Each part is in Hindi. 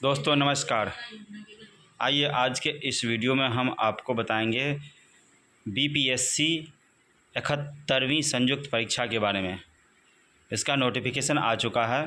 दोस्तों नमस्कार। आइए आज के इस वीडियो में हम आपको बताएंगे बीपीएससी 71वीं संयुक्त परीक्षा के बारे में। इसका नोटिफिकेशन आ चुका है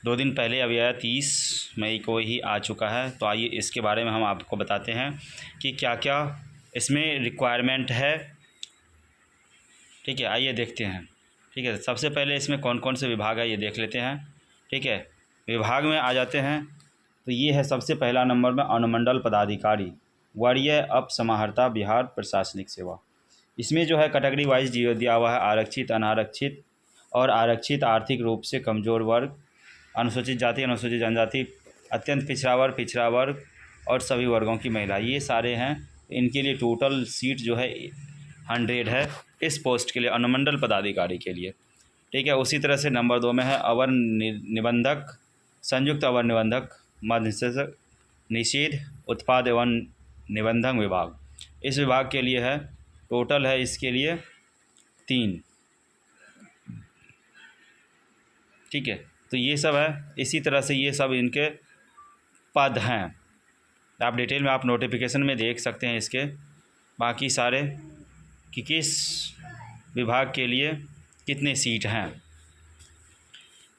2 दिन पहले, अभी आया 30 मई को ही आ चुका है। तो आइए इसके बारे में हम आपको बताते हैं कि क्या क्या इसमें रिक्वायरमेंट है। ठीक है, आइए देखते हैं। ठीक है, सबसे पहले इसमें कौन कौन से विभाग है ये देख लेते हैं। ठीक है, विभाग में आ जाते हैं तो ये है सबसे पहला नंबर में अनुमंडल पदाधिकारी, वरीय अप समाहर्ता बिहार प्रशासनिक सेवा। इसमें जो है कैटेगरी वाइज दिया हुआ है, आरक्षित, अनारक्षित और आरक्षित, आर्थिक रूप से कमज़ोर वर्ग, अनुसूचित जाति, अनुसूचित जनजाति, अत्यंत पिछड़ा वर्ग और सभी वर्गों की महिला, ये सारे हैं। इनके लिए टोटल सीट जो है 100 है इस पोस्ट के लिए, अनुमंडल पदाधिकारी के लिए। ठीक है, उसी तरह से नंबर 2 में है अवर निबंधक, संयुक्त अवर निबंधक, मध्य निषेध, उत्पाद एवं निबंधन विभाग। इस विभाग के लिए है, टोटल है इसके लिए 3। ठीक है, तो ये सब है। इसी तरह से ये सब इनके पद हैं। आप डिटेल में आप नोटिफिकेशन में देख सकते हैं इसके बाकी सारे कि किस विभाग के लिए कितने सीट हैं।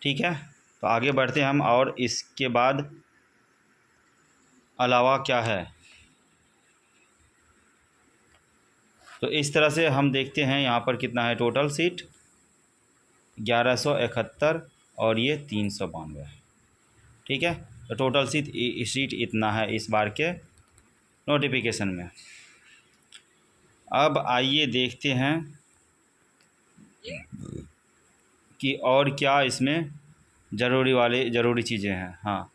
ठीक है, तो आगे बढ़ते हैं हम। और इसके बाद अलावा क्या है, तो इस तरह से हम देखते हैं यहाँ पर कितना है टोटल सीट, 1171 और ये 392 है। ठीक है, तो टोटल सीट इतना है इस बार के नोटिफिकेशन में। अब आइए देखते हैं कि और क्या इसमें ज़रूरी चीज़ें हैं। हाँ,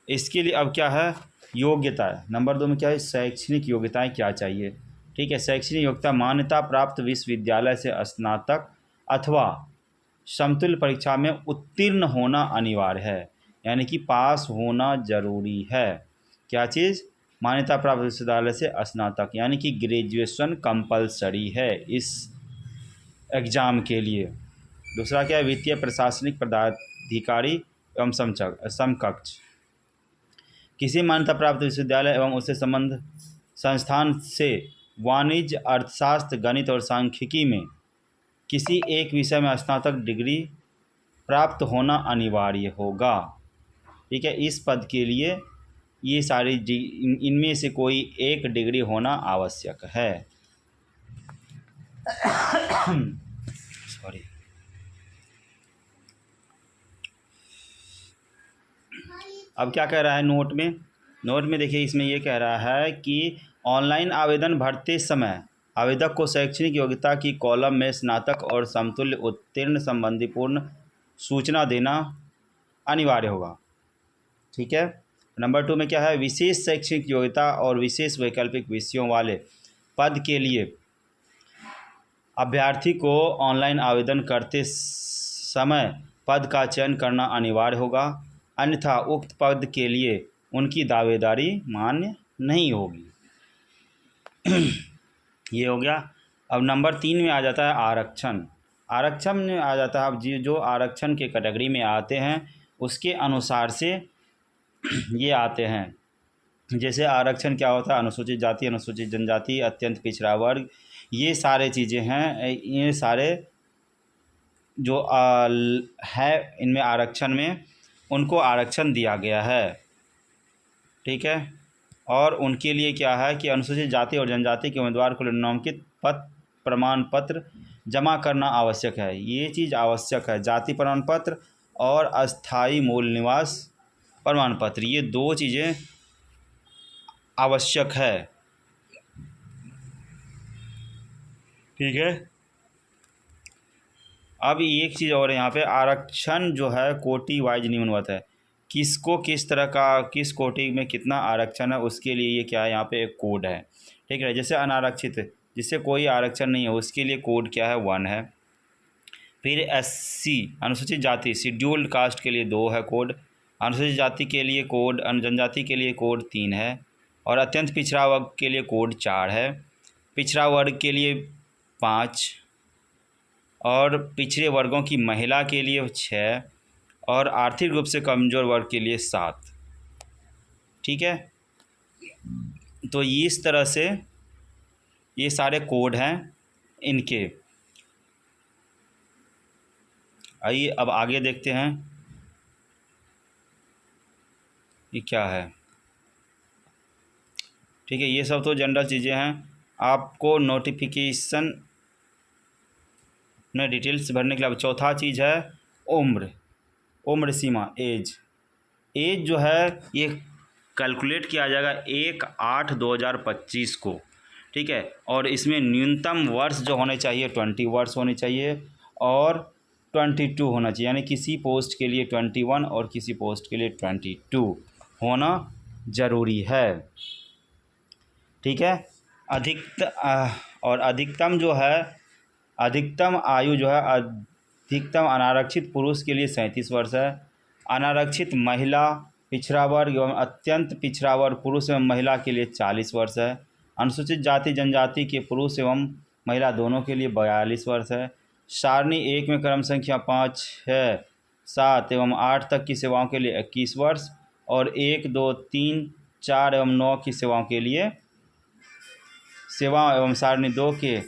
इसके लिए अब क्या है, योग्यता। नंबर 2 में क्या है, शैक्षणिक योग्यताएं क्या चाहिए। ठीक है, शैक्षणिक योग्यता मान्यता प्राप्त विश्वविद्यालय से स्नातक अथवा समतुल्य परीक्षा में उत्तीर्ण होना अनिवार्य है, यानी कि पास होना ज़रूरी है। क्या चीज़, मान्यता प्राप्त विश्वविद्यालय से स्नातक, यानी कि ग्रेजुएशन कंपलसरी है इस एग्ज़ाम के लिए। दूसरा क्या है, वित्तीय प्रशासनिक पदाधिकारी एवं समकक्ष, किसी मान्यता प्राप्त विश्वविद्यालय एवं उससे संबद्ध संस्थान से वाणिज्य, अर्थशास्त्र, गणित और सांख्यिकी में किसी एक विषय में स्नातक डिग्री प्राप्त होना अनिवार्य होगा। ठीक है, इस पद के लिए ये सारी इनमें से कोई एक डिग्री होना आवश्यक है। सॉरी। अब क्या कह रहा है नोट में देखिए, इसमें ये कह रहा है कि ऑनलाइन आवेदन भरते समय आवेदक को शैक्षणिक योग्यता की कॉलम में स्नातक और समतुल्य उत्तीर्ण संबंधी पूर्ण सूचना देना अनिवार्य होगा। ठीक है, नंबर 2 में क्या है, विशेष शैक्षणिक योग्यता और विशेष वैकल्पिक विषयों वाले पद के लिए अभ्यर्थी को ऑनलाइन आवेदन करते समय पद का चयन करना अनिवार्य होगा, अन्यथा उक्त पद के लिए उनकी दावेदारी मान्य नहीं होगी। ये हो गया। अब नंबर 3 में आ जाता है आरक्षण में आ जाता है। अब जो आरक्षण के कैटेगरी में आते हैं उसके अनुसार से ये आते हैं। जैसे आरक्षण क्या होता है, अनुसूचित जाति, अनुसूचित जनजाति, अत्यंत पिछड़ा वर्ग, ये सारे चीज़ें हैं। ये सारे जो है इनमें आरक्षण में उनको आरक्षण दिया गया है। ठीक है, और उनके लिए क्या है कि अनुसूचित जाति और जनजाति के उम्मीदवार को निम्नलिखित प्रमाण पत्र जमा करना आवश्यक है। ये चीज़ आवश्यक है, जाति प्रमाण पत्र और अस्थायी मूल निवास प्रमाण पत्र, ये 2 चीज़ें आवश्यक है। ठीक है, अब एक चीज़ और यहाँ पे, आरक्षण जो है कोटि वाइज निम्नवत है, किसको किस तरह का, किस कोटि में कितना आरक्षण है उसके लिए ये क्या है, यहाँ पे एक कोड है। ठीक है, जैसे अनारक्षित जिससे कोई आरक्षण नहीं है उसके लिए कोड क्या है, 1 है। फिर SC अनुसूचित जाति शेड्यूल्ड कास्ट के लिए 2 है कोड, अनुसूचित जाति के लिए कोड, जनजाति के लिए कोड 3 है, और अत्यंत पिछड़ा वर्ग के लिए कोड 4 है, पिछड़ा वर्ग के लिए 5, और पिछड़े वर्गों की महिला के लिए 6, और आर्थिक रूप से कमज़ोर वर्ग के लिए 7। ठीक है, तो इस तरह से ये सारे कोड हैं इनके। आइए अब आगे देखते हैं ये क्या है। ठीक है, ये सब तो जनरल चीज़ें हैं। आपको नोटिफिकेशन में डिटेल्स भरने के लिए अब चौथा चीज़ है उम्र सीमा, एज जो है ये कैलकुलेट किया जाएगा 1/8/2025 को। ठीक है, और इसमें न्यूनतम वर्ष जो होने चाहिए 20 वर्ष होने चाहिए और 22 होना चाहिए, यानी किसी पोस्ट के लिए 21 और किसी पोस्ट के लिए 22 होना ज़रूरी है। ठीक है, और अधिकतम जो है, अधिकतम आयु जो है, अधिकतम अनारक्षित पुरुष के लिए 37 वर्ष है। अनारक्षित महिला, पिछड़ा वर्ग एवं अत्यंत पिछड़ा वर्ग पुरुष एवं महिला के लिए 40 वर्ष है। अनुसूचित जाति जनजाति के पुरुष एवं महिला दोनों के लिए 42 वर्ष है। सारणी 1 में क्रम संख्या 5, 6, 7 एवं 8 तक की सेवाओं के लिए 21 वर्ष और 1, 2, 3, 4 एवं 9 की सेवाओं के लिए सेवाओं एवं सारणी 2 के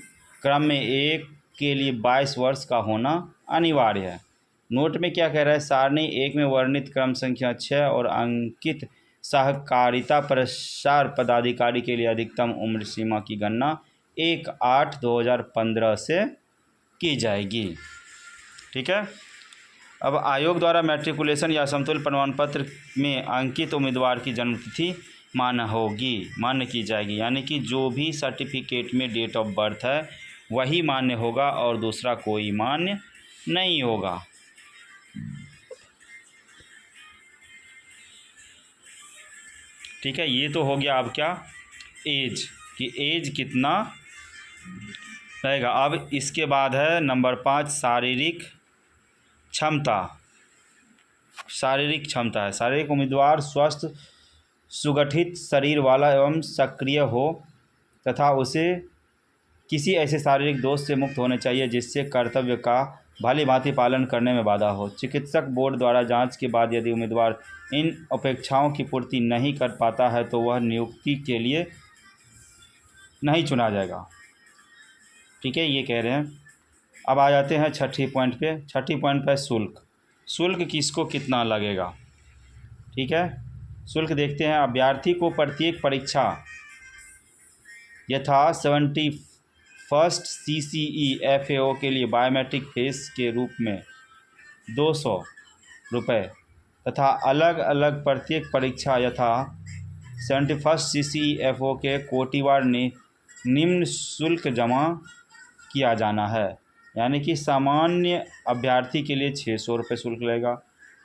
क्रम में 1 के लिए 22 वर्ष का होना अनिवार्य है। नोट में क्या कह रहा है, सारणी 1 में वर्णित क्रम संख्या 6 और अंकित सहकारिता प्रसार पदाधिकारी के लिए अधिकतम उम्र सीमा की गणना 1/8/2015 से की जाएगी। ठीक है, अब आयोग द्वारा मैट्रिकुलेशन या समतुल्य प्रमाण पत्र में अंकित उम्मीदवार की जन्मतिथि मान्य की जाएगी, यानी कि जो भी सर्टिफिकेट में डेट ऑफ बर्थ है वही मान्य होगा और दूसरा कोई मान्य नहीं होगा। ठीक है, ये तो हो गया अब क्या, एज कि एज कितना रहेगा। अब इसके बाद है नंबर 5 शारीरिक क्षमता। शारीरिक क्षमता है, शारीरिक उम्मीदवार स्वस्थ सुगठित शरीर वाला एवं सक्रिय हो तथा उसे किसी ऐसे शारीरिक दोष से मुक्त होने चाहिए जिससे कर्तव्य का भली भांति पालन करने में बाधा हो। चिकित्सक बोर्ड द्वारा जांच के बाद यदि उम्मीदवार इन अपेक्षाओं की पूर्ति नहीं कर पाता है तो वह नियुक्ति के लिए नहीं चुना जाएगा। ठीक है, ये कह रहे हैं। अब आ जाते हैं छठी पॉइंट पे। छठी पॉइंट पे शुल्क किसको कितना लगेगा। ठीक है, शुल्क देखते हैं। अभ्यर्थी को प्रत्येक परीक्षा यथा 71st CCE FAO के लिए बायोमेट्रिक फीस के रूप में 200 रुपये तथा अलग अलग प्रत्येक परीक्षा यथा 71st CCE FO के कोटिवार निम्न शुल्क जमा किया जाना है, यानी कि सामान्य अभ्यर्थी के लिए 600 रुपये शुल्क लगेगा।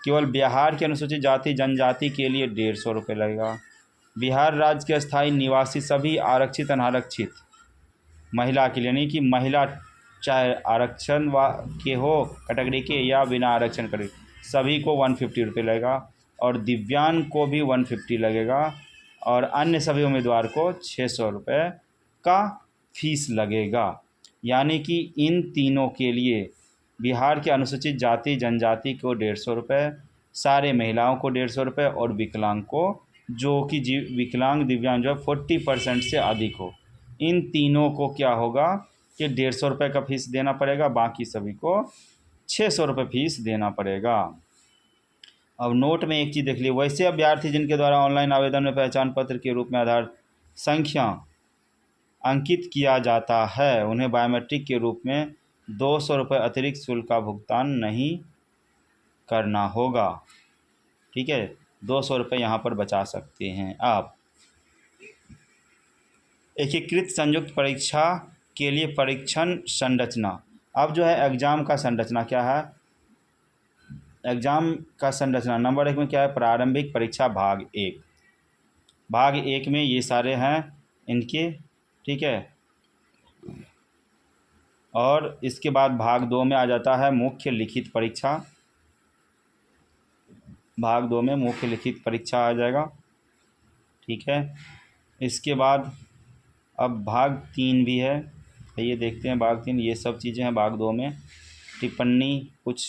केवल बिहार के अनुसूचित जाति जनजाति के लिए 150 रुपये लगेगा। बिहार राज्य के स्थायी निवासी सभी आरक्षित अनारक्षित महिला के लिए, यानी कि महिला चाहे आरक्षण के हो कैटेगरी के या बिना आरक्षण करे सभी को 150 रुपये लगेगा और दिव्यांग को भी 150 लगेगा और अन्य सभी उम्मीदवार को 600 रुपये का फीस लगेगा। यानी कि इन तीनों के लिए बिहार के अनुसूचित जाति जनजाति को 150 रुपये, सारे महिलाओं को 150 रुपये और विकलांग को, जो कि विकलांग दिव्यांग जो 40% से अधिक हो, इन तीनों को क्या होगा कि 150 रुपये का फीस देना पड़ेगा, बाकी सभी को 600 रुपये फीस देना पड़ेगा। अब नोट में एक चीज़ देख ली, वैसे अभ्यर्थी जिनके द्वारा ऑनलाइन आवेदन में पहचान पत्र के रूप में आधार संख्या अंकित किया जाता है उन्हें बायोमेट्रिक के रूप में 200 रुपये अतिरिक्त शुल्क का भुगतान नहीं करना होगा। ठीक है, 200 रुपये यहाँ पर बचा सकते हैं आप। एकीकृत संयुक्त परीक्षा के लिए परीक्षण संरचना। अब जो है एग्ज़ाम का संरचना क्या है, एग्ज़ाम का संरचना नंबर 1 में क्या है, प्रारंभिक परीक्षा भाग 1। भाग 1 में ये सारे हैं इनके। ठीक है, और इसके बाद भाग 2 में आ जाता है मुख्य लिखित परीक्षा। भाग 2 में मुख्य लिखित परीक्षा आ जाएगा। ठीक है, इसके बाद अब भाग 3 भी है, ये देखते हैं भाग 3। ये सब चीज़ें हैं भाग 2 में। टिप्पणी कुछ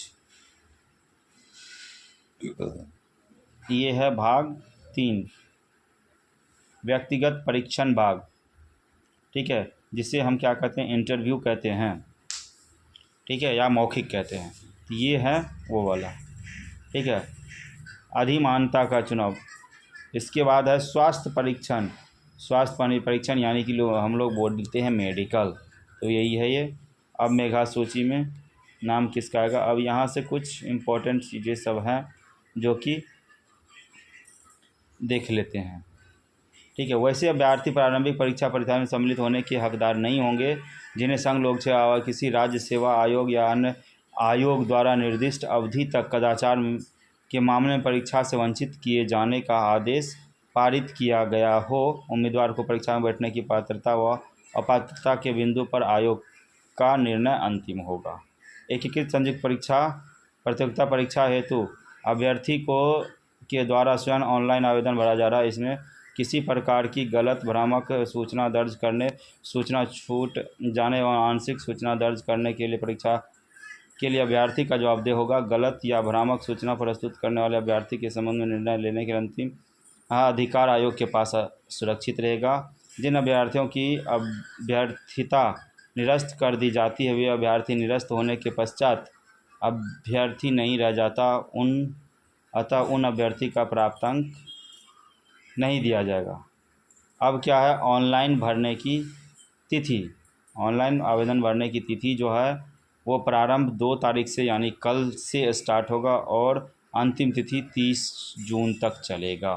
ये है भाग 3, व्यक्तिगत परीक्षण भाग। ठीक है, जिसे हम क्या कहते हैं, इंटरव्यू कहते हैं। ठीक है, या मौखिक कहते हैं। तो ये है वो वाला। ठीक है, अधिमानता का चुनाव। इसके बाद है स्वास्थ्य परीक्षण। स्वास्थ्य परीक्षण यानी कि हम लोग बोलते हैं मेडिकल, तो यही है ये। अब मेघा सूची में नाम किसका आएगा। अब यहाँ से कुछ इम्पोर्टेंट चीज़ें सब हैं जो कि देख लेते हैं। ठीक है, वैसे अभ्यर्थी प्रारंभिक परीक्षा परीक्षा में सम्मिलित होने के हकदार नहीं होंगे जिन्हें संघ लोक सेवा किसी राज्य सेवा आयोग या अन्य आयोग द्वारा निर्दिष्ट अवधि तक कदाचार के मामले में परीक्षा से वंचित किए जाने का आदेश पारित किया गया हो। उम्मीदवार को परीक्षा में बैठने की पात्रता व अपात्रता के बिंदु पर आयोग का निर्णय अंतिम होगा। एकीकृत संयुक्त परीक्षा प्रतियोगिता परीक्षा हेतु अभ्यर्थी को के द्वारा स्वयं ऑनलाइन आवेदन भरा जा रहा है। इसमें किसी प्रकार की गलत भ्रामक सूचना दर्ज करने, सूचना छूट जाने व आंशिक सूचना दर्ज करने के लिए परीक्षा के लिए अभ्यर्थी का जवाबदेह होगा। गलत या भ्रामक सूचना प्रस्तुत करने वाले अभ्यर्थी के संबंध में निर्णय लेने के अंतिम अधिकार आयोग के पास सुरक्षित रहेगा। जिन अभ्यर्थियों की अभ्यर्थिता निरस्त कर दी जाती है वे अभ्यर्थी निरस्त होने के पश्चात अभ्यर्थी नहीं रह जाता, अतः उन अभ्यर्थी का प्राप्तांक नहीं दिया जाएगा। अब क्या है, ऑनलाइन भरने की तिथि। ऑनलाइन आवेदन भरने की तिथि जो है वो प्रारंभ 2 तारीख से यानी कल से स्टार्ट होगा और अंतिम तिथि 30 जून तक चलेगा।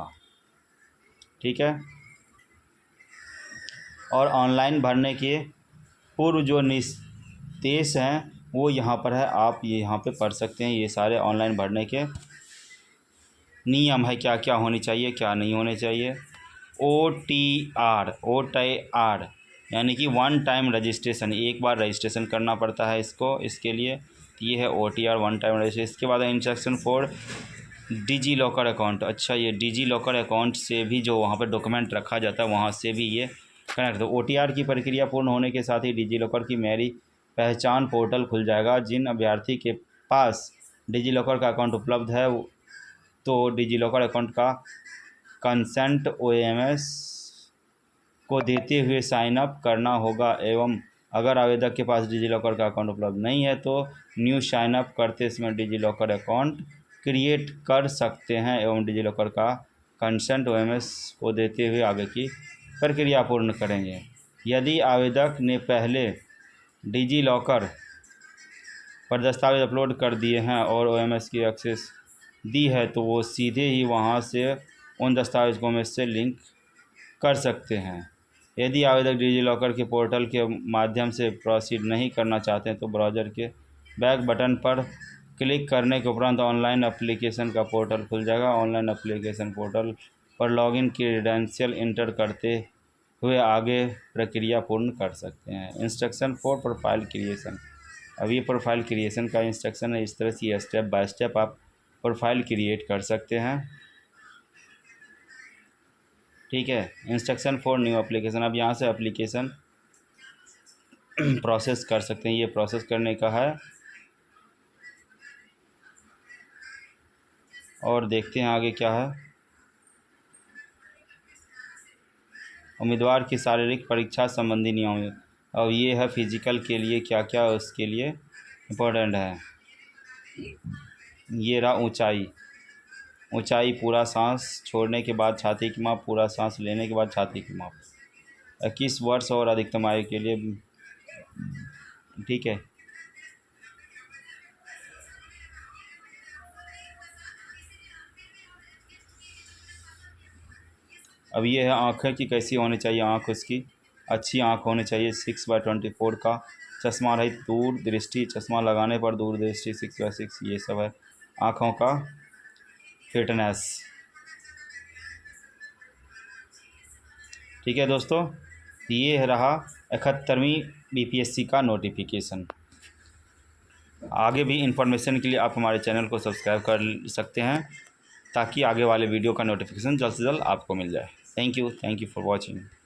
ठीक है, और ऑनलाइन भरने के पूर्व जो निर्देश हैं वो यहाँ पर है, आप ये यहाँ पे पढ़ सकते हैं। ये सारे ऑनलाइन भरने के नियम है, क्या क्या होनी चाहिए क्या नहीं होने चाहिए। OTR यानी कि वन टाइम रजिस्ट्रेशन, एक बार रजिस्ट्रेशन करना पड़ता है इसके लिए। ये है OTR, वन टाइम रजिस्ट्रेशन। इसके बाद instruction for DigiLocker account. अच्छा, ये डिजी लॉकर अकाउंट से भी जो वहाँ पर डॉक्यूमेंट रखा जाता है वहाँ से भी ये कनेक्ट। तो OTR की प्रक्रिया पूर्ण होने के साथ ही डिजी लॉकर की मेरी पहचान पोर्टल खुल जाएगा। जिन अभ्यर्थी के पास डिजी लॉकर का अकाउंट उपलब्ध है तो डिजी लॉकर अकाउंट का कंसेंट OMS को देते हुए साइन अप करना होगा, एवं अगर आवेदक के पास डिजी लॉकर का अकाउंट उपलब्ध नहीं है तो न्यू साइन अप करते समय डिजी लॉकर अकाउंट क्रिएट कर सकते हैं एवं डिजी लॉकर का कंसेंट OMS को देते हुए आगे की प्रक्रिया पूर्ण करेंगे। यदि आवेदक ने पहले डिजी लॉकर पर दस्तावेज अपलोड कर दिए हैं और OMS की एक्सेस दी है तो वो सीधे ही वहाँ से उन दस्तावेज को OMS से लिंक कर सकते हैं। यदि आवेदक डिजी लॉकर के पोर्टल के माध्यम से प्रोसीड नहीं करना चाहते हैं तो ब्राउज़र के बैक बटन पर क्लिक करने के उपरांत ऑनलाइन एप्लीकेशन का पोर्टल खुल जाएगा। ऑनलाइन एप्लीकेशन पोर्टल पर लॉगिन क्रेडेंशियल इंटर करते हुए आगे प्रक्रिया पूर्ण कर सकते हैं। Instruction for profile creation. अब ये प्रोफाइल क्रिएशन का इंस्ट्रक्शन है। इस तरह से स्टेप बाय स्टेप आप प्रोफाइल क्रिएट कर सकते हैं। ठीक है, इंस्ट्रक्शन फॉर न्यू एप्लीकेशन। अब यहाँ से एप्लीकेशन प्रोसेस कर सकते हैं। ये प्रोसेस करने का है और देखते हैं आगे क्या है। उम्मीदवार की शारीरिक परीक्षा संबंधी नियम। अब ये है फिजिकल के लिए क्या क्या उसके लिए इम्पोर्टेंट है। ये रहा ऊंचाई, पूरा सांस छोड़ने के बाद छाती की माप, पूरा सांस लेने के बाद छाती की माप। 21 वर्ष और अधिकतम आयु के लिए। ठीक है, अब ये है आँखें की कैसी होनी चाहिए। आँख उसकी अच्छी आँख होनी चाहिए। 6/24 का चश्मा रहित दूर दृष्टि, चश्मा लगाने पर दूर दृष्टि 6/6। ये सब है आँखों का फिटनेस। ठीक है दोस्तों, ये रहा 71वीं BPSC का नोटिफिकेशन। आगे भी इंफॉर्मेशन के लिए आप हमारे चैनल को सब्सक्राइब कर सकते हैं ताकि आगे वाले वीडियो का नोटिफिकेशन जल्द से जल्द आपको मिल जाए। Thank you for watching.